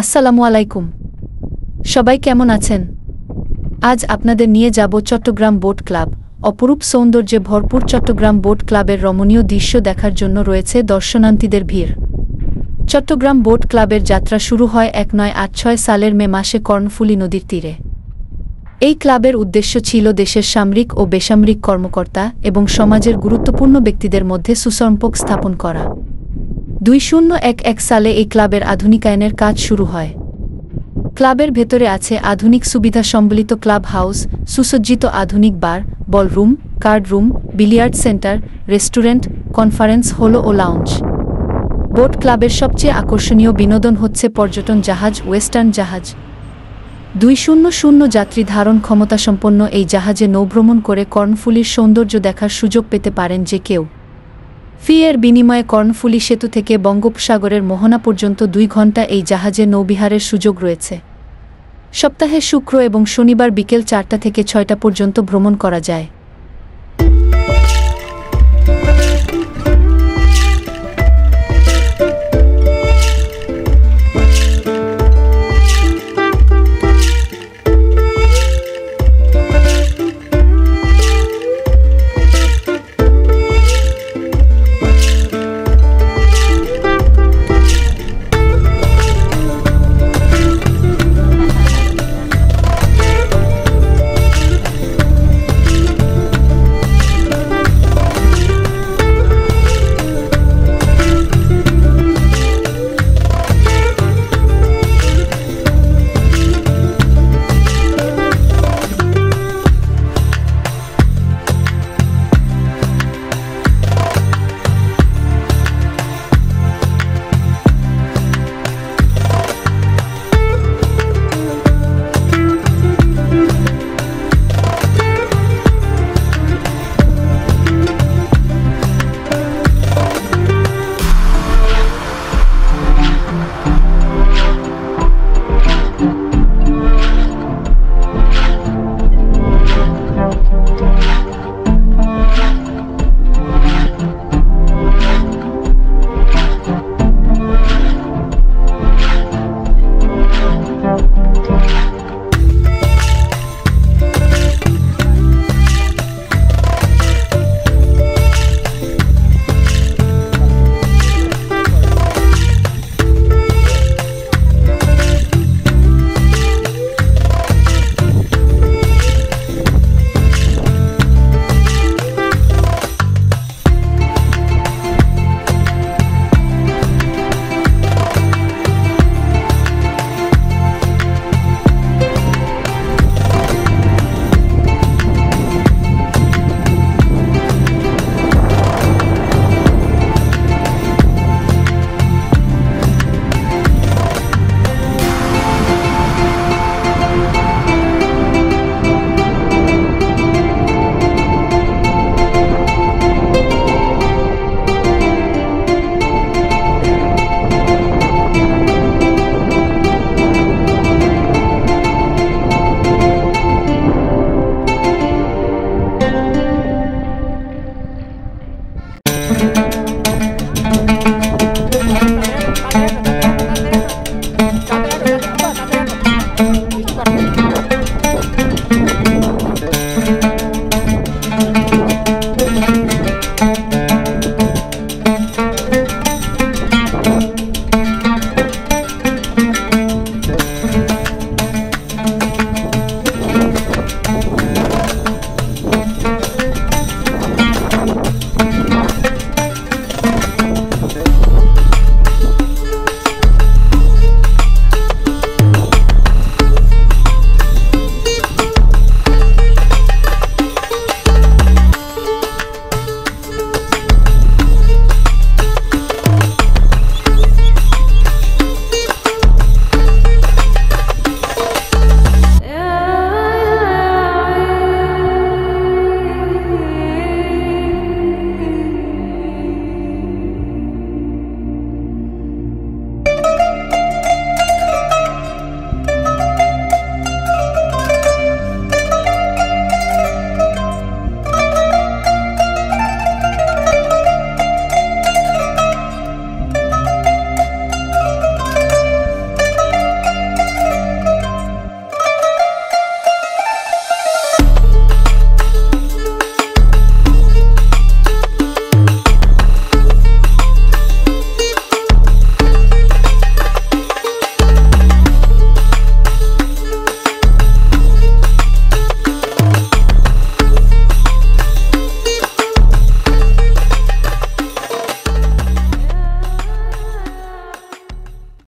আসসালামু আলাইকুম। সবাই কেমন আছেন? আজ আপনাদের নিয়ে যাব চট্টগ্রাম বোট ক্লাব। অপরূপ সৌন্দর্যে ভরপুর চট্টগ্রাম বোট ক্লাবের রমণীয় দৃশ্য দেখার জন্য রয়েছে দর্শনার্থীদের ভিড়। চট্টগ্রাম বোট ক্লাবের যাত্রা শুরু হয় 1986 সালের মে মাসে কর্ণফুলী নদীর তীরে। এই ক্লাবের উদ্দেশ্য ছিল দেশের সামরিক ও বেসামরিক কর্মকর্তা এবং সমাজের গুরুত্বপূর্ণ ব্যক্তিদের মধ্যে সুসম্পর্ক স্থাপন করা। 2011 সালে এই ক্লাবের আধুনিকায়নের কাজ শুরু হয়। ক্লাবের ভেতরে আছে আধুনিক সুবিধা সম্বলিত ক্লাব হাউস, সুসজ্জিত আধুনিক bar, ballroom, card room, billiard centre, restaurant, conference hall ও লাউঞ্জ। বোট ক্লাবের সবচেয়ে আকর্ষণীয় বিনোদন হচ্ছে পর্যটন জাহাজ, ওয়েস্টার্ন জাহাজ। 200 যাত্রী ধারণ ক্ষমতাসম্পন্ন এই জাহাজে নৌভ্রমণ করে কর্ণফুলীর সৌন্দর্য দেখার সুযোগ পেতে পারেন যে কেউ। ফি এর বিনিময়ে কর্ণফুলী সেতু থেকে বঙ্গোপসাগরের মোহনা পর্যন্ত 2 ঘণ্টা এই জাহাজে নৌবিহারের সুযোগ রয়েছে। সপ্তাহে শুক্র এবং শনিবার বিকেল 4টা থেকে 6টা পর্যন্ত ভ্রমণ করা যায়।